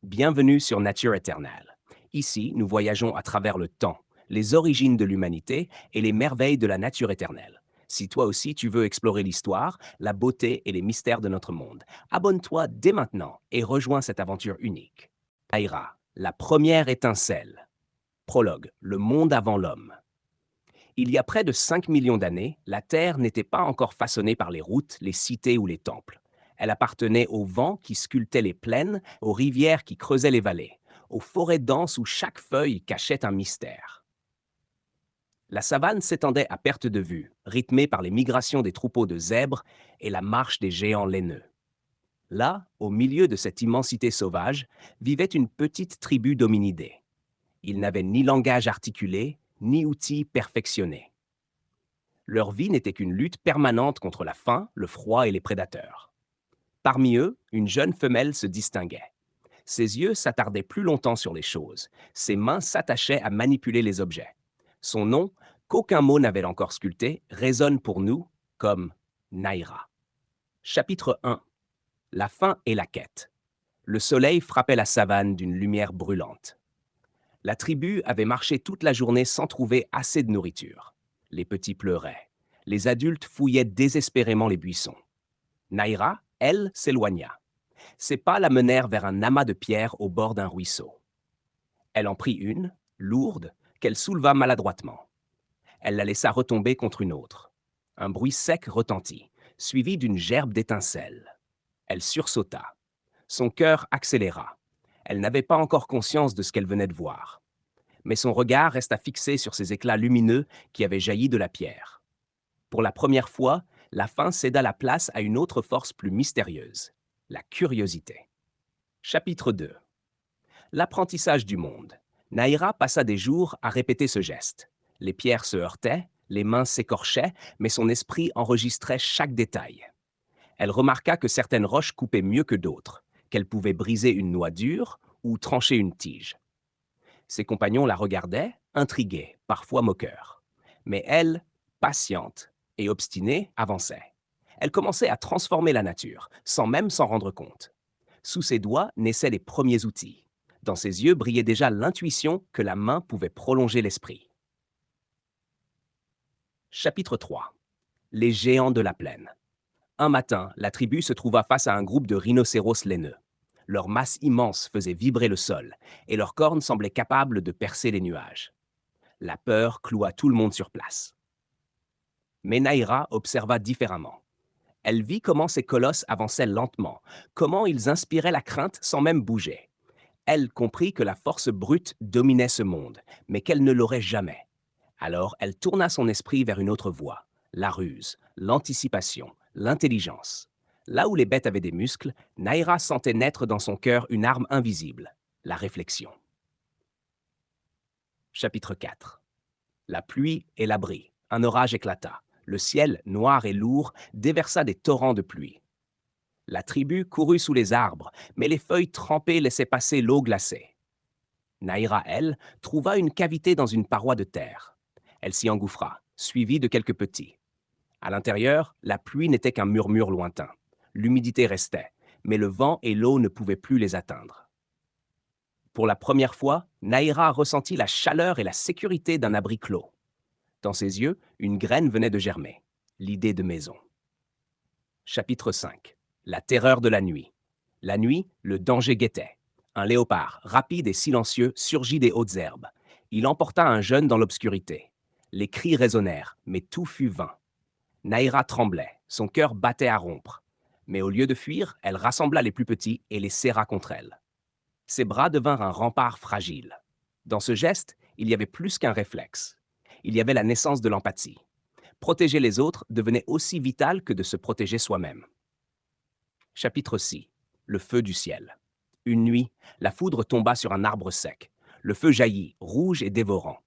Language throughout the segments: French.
Bienvenue sur Nature éternelle. Ici, nous voyageons à travers le temps, les origines de l'humanité et les merveilles de la nature éternelle. Si toi aussi tu veux explorer l'histoire, la beauté et les mystères de notre monde, abonne-toi dès maintenant et rejoins cette aventure unique. Aïra, la première étincelle. Prologue, le monde avant l'homme. Il y a près de 5 millions d'années, la Terre n'était pas encore façonnée par les routes, les cités ou les temples. Elle appartenait au vent qui sculptait les plaines, aux rivières qui creusaient les vallées, aux forêts denses où chaque feuille cachait un mystère. La savane s'étendait à perte de vue, rythmée par les migrations des troupeaux de zèbres et la marche des géants laineux. Là, au milieu de cette immensité sauvage, vivait une petite tribu d'hominidés. Ils n'avaient ni langage articulé, ni outils perfectionnés. Leur vie n'était qu'une lutte permanente contre la faim, le froid et les prédateurs. Parmi eux, une jeune femelle se distinguait. Ses yeux s'attardaient plus longtemps sur les choses, ses mains s'attachaient à manipuler les objets. Son nom, qu'aucun mot n'avait encore sculpté, résonne pour nous comme Naïra. Chapitre 1. La faim et la quête. Le soleil frappait la savane d'une lumière brûlante. La tribu avait marché toute la journée sans trouver assez de nourriture. Les petits pleuraient. Les adultes fouillaient désespérément les buissons. Naïra, elle, s'éloigna. Ses pas la menèrent vers un amas de pierres au bord d'un ruisseau. Elle en prit une, lourde, qu'elle souleva maladroitement. Elle la laissa retomber contre une autre. Un bruit sec retentit, suivi d'une gerbe d'étincelles. Elle sursauta. Son cœur accéléra. Elle n'avait pas encore conscience de ce qu'elle venait de voir. Mais son regard resta fixé sur ces éclats lumineux qui avaient jailli de la pierre. Pour la première fois, la faim céda la place à une autre force plus mystérieuse, la curiosité. Chapitre 2. L'apprentissage du monde. Naïra passa des jours à répéter ce geste. Les pierres se heurtaient, les mains s'écorchaient, mais son esprit enregistrait chaque détail. Elle remarqua que certaines roches coupaient mieux que d'autres, qu'elle pouvait briser une noix dure ou trancher une tige. Ses compagnons la regardaient, intrigués, parfois moqueurs. Mais elle, patiente et obstinée, avançait. Elle commençait à transformer la nature, sans même s'en rendre compte. Sous ses doigts naissaient les premiers outils. Dans ses yeux brillait déjà l'intuition que la main pouvait prolonger l'esprit. Chapitre 3. Les géants de la plaine. Un matin, la tribu se trouva face à un groupe de rhinocéros laineux. Leur masse immense faisait vibrer le sol, et leurs cornes semblaient capables de percer les nuages. La peur cloua tout le monde sur place. Mais Naïra observa différemment. Elle vit comment ces colosses avançaient lentement, comment ils inspiraient la crainte sans même bouger. Elle comprit que la force brute dominait ce monde, mais qu'elle ne l'aurait jamais. Alors elle tourna son esprit vers une autre voie, la ruse, l'anticipation, l'intelligence. Là où les bêtes avaient des muscles, Naïra sentait naître dans son cœur une arme invisible, la réflexion. Chapitre 4. La pluie et l'abri. Un orage éclata. Le ciel, noir et lourd, déversa des torrents de pluie. La tribu courut sous les arbres, mais les feuilles trempées laissaient passer l'eau glacée. Naïra, elle, trouva une cavité dans une paroi de terre. Elle s'y engouffra, suivie de quelques petits. À l'intérieur, la pluie n'était qu'un murmure lointain. L'humidité restait, mais le vent et l'eau ne pouvaient plus les atteindre. Pour la première fois, Naïra ressentit la chaleur et la sécurité d'un abri clos. Dans ses yeux, une graine venait de germer, l'idée de maison. Chapitre 5. La terreur de la nuit. La nuit, le danger guettait. Un léopard, rapide et silencieux, surgit des hautes herbes. Il emporta un jeune dans l'obscurité. Les cris résonnèrent, mais tout fut vain. Naïra tremblait, son cœur battait à rompre. Mais au lieu de fuir, elle rassembla les plus petits et les serra contre elle. Ses bras devinrent un rempart fragile. Dans ce geste, il y avait plus qu'un réflexe. Il y avait la naissance de l'empathie. Protéger les autres devenait aussi vital que de se protéger soi-même. Chapitre 6. Le feu du ciel. Une nuit, la foudre tomba sur un arbre sec. Le feu jaillit, rouge et dévorant.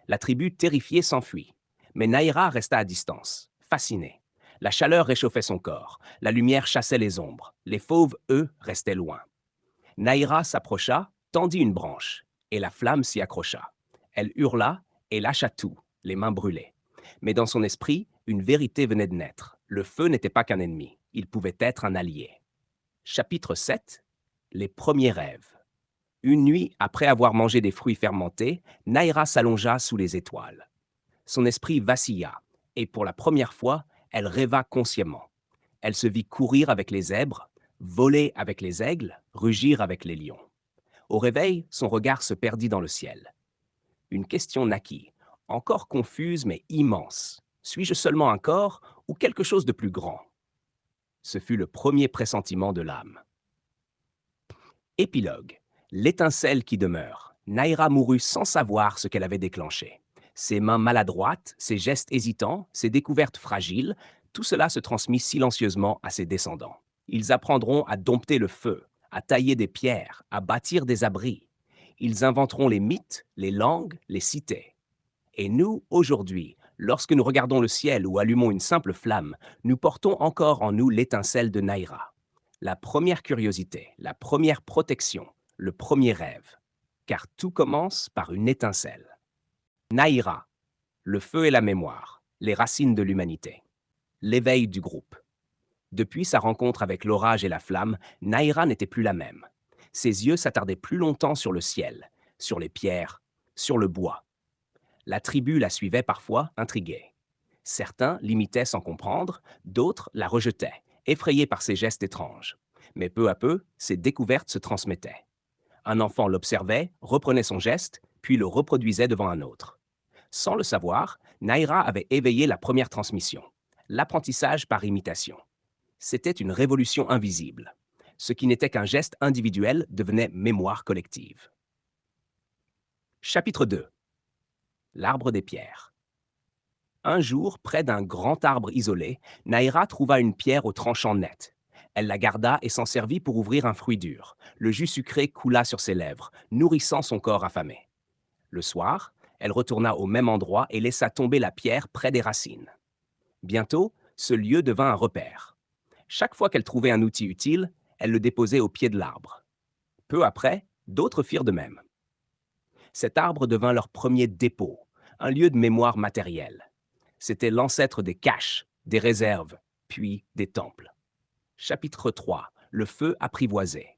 La tribu terrifiée s'enfuit. Mais Naïra resta à distance, fascinée. La chaleur réchauffait son corps. La lumière chassait les ombres. Les fauves, eux, restaient loin. Naïra s'approcha, tendit une branche, et la flamme s'y accrocha. Elle hurla et lâcha tout, les mains brûlées. Mais dans son esprit, une vérité venait de naître. Le feu n'était pas qu'un ennemi, il pouvait être un allié. Chapitre 7. Les premiers rêves. Une nuit, après avoir mangé des fruits fermentés, Naïra s'allongea sous les étoiles. Son esprit vacilla, et pour la première fois, elle rêva consciemment. Elle se vit courir avec les zèbres, voler avec les aigles, rugir avec les lions. Au réveil, son regard se perdit dans le ciel. Une question naquit, encore confuse mais immense. Suis-je seulement un corps ou quelque chose de plus grand? Ce fut le premier pressentiment de l'âme. Épilogue. L'étincelle qui demeure. Naïra mourut sans savoir ce qu'elle avait déclenché. Ses mains maladroites, ses gestes hésitants, ses découvertes fragiles, tout cela se transmit silencieusement à ses descendants. Ils apprendront à dompter le feu, à tailler des pierres, à bâtir des abris. Ils inventeront les mythes, les langues, les cités. Et nous, aujourd'hui, lorsque nous regardons le ciel ou allumons une simple flamme, nous portons encore en nous l'étincelle de Naïra. La première curiosité, la première protection, le premier rêve. Car tout commence par une étincelle. Naïra, le feu et la mémoire, les racines de l'humanité. L'éveil du groupe. Depuis sa rencontre avec l'orage et la flamme, Naïra n'était plus la même. Ses yeux s'attardaient plus longtemps sur le ciel, sur les pierres, sur le bois. La tribu la suivait parfois, intriguée. Certains l'imitaient sans comprendre, d'autres la rejetaient, effrayés par ses gestes étranges. Mais peu à peu, ses découvertes se transmettaient. Un enfant l'observait, reprenait son geste, puis le reproduisait devant un autre. Sans le savoir, Naïra avait éveillé la première transmission, l'apprentissage par imitation. C'était une révolution invisible. Ce qui n'était qu'un geste individuel devenait mémoire collective. Chapitre 2. L'arbre des pierres. Un jour, près d'un grand arbre isolé, Naïra trouva une pierre au tranchant net. Elle la garda et s'en servit pour ouvrir un fruit dur. Le jus sucré coula sur ses lèvres, nourrissant son corps affamé. Le soir, elle retourna au même endroit et laissa tomber la pierre près des racines. Bientôt, ce lieu devint un repère. Chaque fois qu'elle trouvait un outil utile, elle le déposait au pied de l'arbre. Peu après, d'autres firent de même. Cet arbre devint leur premier dépôt, un lieu de mémoire matérielle. C'était l'ancêtre des caches, des réserves, puis des temples. Chapitre 3. Le feu apprivoisé.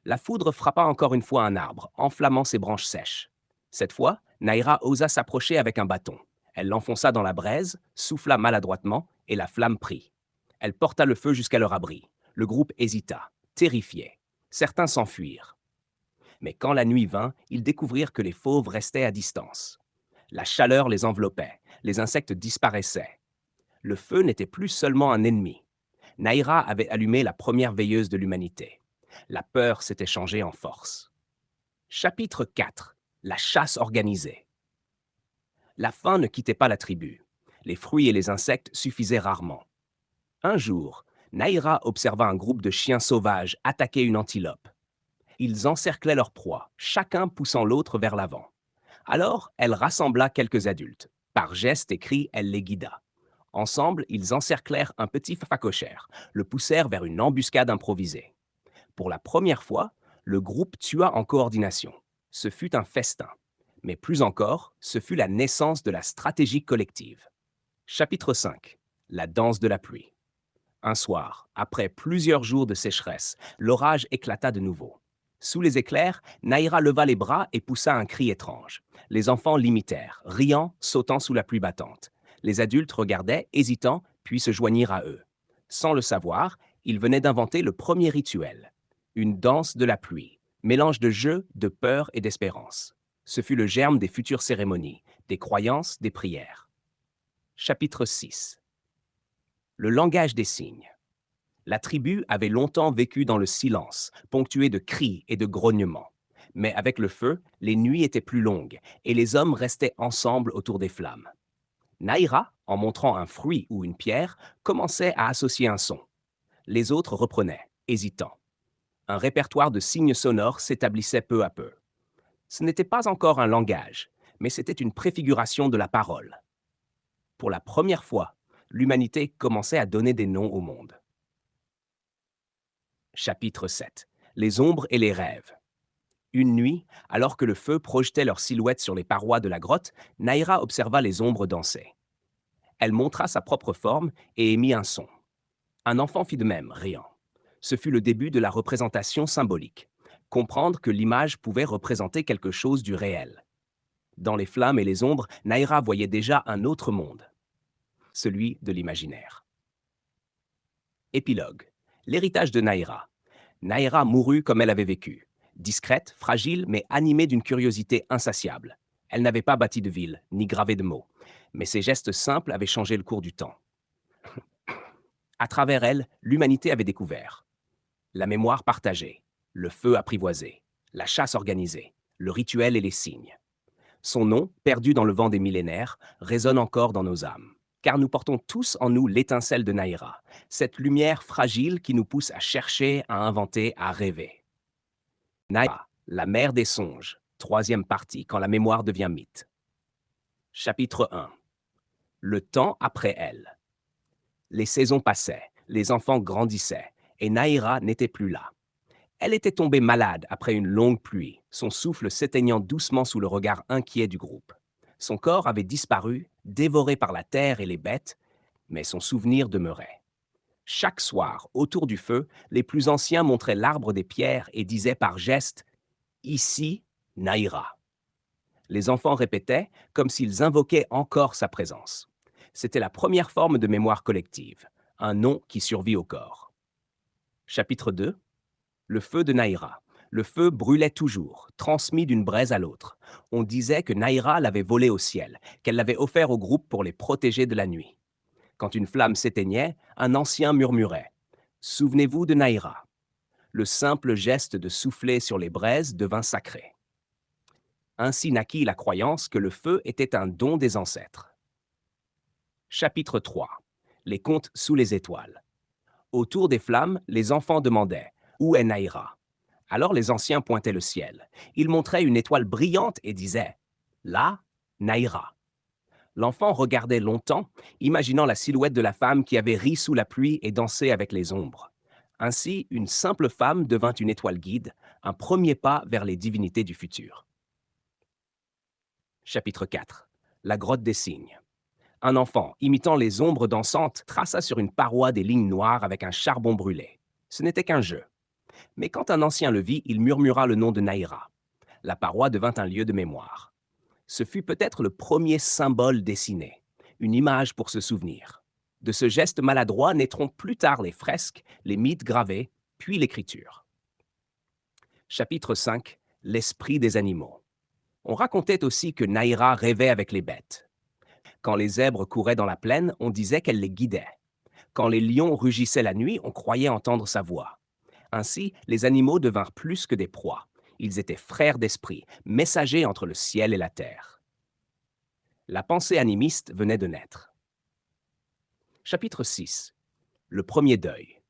La foudre frappa encore une fois un arbre, enflammant ses branches sèches. Cette fois, Naïra osa s'approcher avec un bâton. Elle l'enfonça dans la braise, souffla maladroitement, et la flamme prit. Elle porta le feu jusqu'à leur abri. Le groupe hésita, terrifié. Certains s'enfuirent. Mais quand la nuit vint, ils découvrirent que les fauves restaient à distance. La chaleur les enveloppait, les insectes disparaissaient. Le feu n'était plus seulement un ennemi. Naïra avait allumé la première veilleuse de l'humanité. La peur s'était changée en force. Chapitre 4. La chasse organisée. La faim ne quittait pas la tribu. Les fruits et les insectes suffisaient rarement. Un jour, Naïra observa un groupe de chiens sauvages attaquer une antilope. Ils encerclaient leur proie, chacun poussant l'autre vers l'avant. Alors, elle rassembla quelques adultes. Par gestes et cris, elle les guida. Ensemble, ils encerclèrent un petit phacochère, le poussèrent vers une embuscade improvisée. Pour la première fois, le groupe tua en coordination. Ce fut un festin. Mais plus encore, ce fut la naissance de la stratégie collective. Chapitre 5. La danse de la pluie. Un soir, après plusieurs jours de sécheresse, l'orage éclata de nouveau. Sous les éclairs, Naïra leva les bras et poussa un cri étrange. Les enfants l'imitèrent, riant, sautant sous la pluie battante. Les adultes regardaient, hésitants, puis se joignirent à eux. Sans le savoir, ils venaient d'inventer le premier rituel. Une danse de la pluie, mélange de jeu, de peur et d'espérance. Ce fut le germe des futures cérémonies, des croyances, des prières. Chapitre 6. Le langage des signes. La tribu avait longtemps vécu dans le silence, ponctué de cris et de grognements. Mais avec le feu, les nuits étaient plus longues et les hommes restaient ensemble autour des flammes. Naïra, en montrant un fruit ou une pierre, commençait à associer un son. Les autres reprenaient, hésitants. Un répertoire de signes sonores s'établissait peu à peu. Ce n'était pas encore un langage, mais c'était une préfiguration de la parole. Pour la première fois, l'humanité commençait à donner des noms au monde. Chapitre 7. Les ombres et les rêves. Une nuit, alors que le feu projetait leurs silhouettes sur les parois de la grotte, Naïra observa les ombres danser. Elle montra sa propre forme et émit un son. Un enfant fit de même, riant. Ce fut le début de la représentation symbolique. comprendre que l'image pouvait représenter quelque chose du réel. Dans les flammes et les ombres, Naïra voyait déjà un autre monde, celui de l'imaginaire. Épilogue. L'héritage de Naïra. Naïra mourut comme elle avait vécu, discrète, fragile, mais animée d'une curiosité insatiable. Elle n'avait pas bâti de ville, ni gravé de mots, mais ses gestes simples avaient changé le cours du temps. À travers elle, l'humanité avait découvert la mémoire partagée, le feu apprivoisé, la chasse organisée, le rituel et les signes. Son nom, perdu dans le vent des millénaires, résonne encore dans nos âmes, car nous portons tous en nous l'étincelle de Naïra, cette lumière fragile qui nous pousse à chercher, à inventer, à rêver. Naïra, la mère des songes, troisième partie, quand la mémoire devient mythe. Chapitre 1. Le temps après elle. Les saisons passaient, les enfants grandissaient, et Naïra n'était plus là. Elle était tombée malade après une longue pluie, son souffle s'éteignant doucement sous le regard inquiet du groupe. Son corps avait disparu, dévoré par la terre et les bêtes, mais son souvenir demeurait. Chaque soir, autour du feu, les plus anciens montraient l'arbre des pierres et disaient par geste « Ici, Naïra ». Les enfants répétaient comme s'ils invoquaient encore sa présence. C'était la première forme de mémoire collective, un nom qui survit au corps. Chapitre 2. Le feu de Naïra. Le feu brûlait toujours, transmis d'une braise à l'autre. On disait que Naïra l'avait volé au ciel, qu'elle l'avait offert au groupe pour les protéger de la nuit. Quand une flamme s'éteignait, un ancien murmurait « Souvenez-vous de Naïra ». Le simple geste de souffler sur les braises devint sacré. Ainsi naquit la croyance que le feu était un don des ancêtres. Chapitre 3. Les contes sous les étoiles. Autour des flammes, les enfants demandaient « Où est Naïra ?» Alors les anciens pointaient le ciel. Ils montraient une étoile brillante et disaient « Là, Naïra ». L'enfant regardait longtemps, imaginant la silhouette de la femme qui avait ri sous la pluie et dansé avec les ombres. Ainsi, une simple femme devint une étoile guide, un premier pas vers les divinités du futur. Chapitre 4. La grotte des signes. Un enfant, imitant les ombres dansantes, traça sur une paroi des lignes noires avec un charbon brûlé. Ce n'était qu'un jeu. Mais quand un ancien le vit, il murmura le nom de Naïra. La paroi devint un lieu de mémoire. Ce fut peut-être le premier symbole dessiné, une image pour se souvenir. De ce geste maladroit naîtront plus tard les fresques, les mythes gravés, puis l'écriture. Chapitre 5. L'esprit des animaux. On racontait aussi que Naïra rêvait avec les bêtes. Quand les zèbres couraient dans la plaine, on disait qu'elle les guidait. Quand les lions rugissaient la nuit, on croyait entendre sa voix. Ainsi, les animaux devinrent plus que des proies. Ils étaient frères d'esprit, messagers entre le ciel et la terre. La pensée animiste venait de naître. Chapitre 6. Le premier deuil.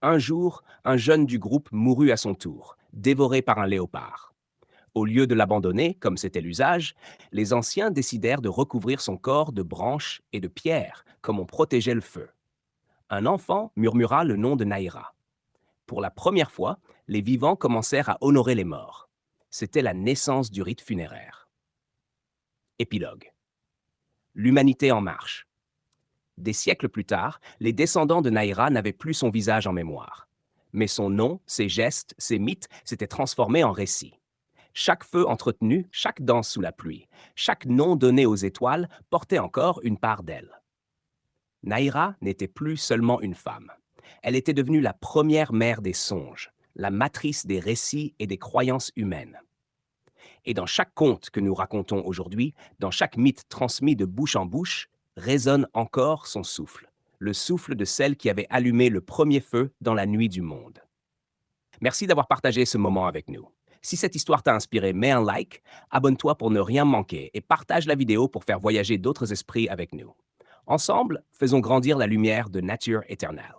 Un jour, un jeune du groupe mourut à son tour, dévoré par un léopard. Au lieu de l'abandonner, comme c'était l'usage, les anciens décidèrent de recouvrir son corps de branches et de pierres, comme on protégeait le feu. Un enfant murmura le nom de Naïra. Pour la première fois, les vivants commencèrent à honorer les morts. C'était la naissance du rite funéraire. Épilogue. L'humanité en marche. Des siècles plus tard, les descendants de Naïra n'avaient plus son visage en mémoire. Mais son nom, ses gestes, ses mythes s'étaient transformés en récits. Chaque feu entretenu, chaque danse sous la pluie, chaque nom donné aux étoiles portait encore une part d'elle. Naïra n'était plus seulement une femme. Elle était devenue la première mère des songes, la matrice des récits et des croyances humaines. Et dans chaque conte que nous racontons aujourd'hui, dans chaque mythe transmis de bouche en bouche, résonne encore son souffle, le souffle de celle qui avait allumé le premier feu dans la nuit du monde. Merci d'avoir partagé ce moment avec nous. Si cette histoire t'a inspiré, mets un like, abonne-toi pour ne rien manquer et partage la vidéo pour faire voyager d'autres esprits avec nous. Ensemble, faisons grandir la lumière de Nature éternelle.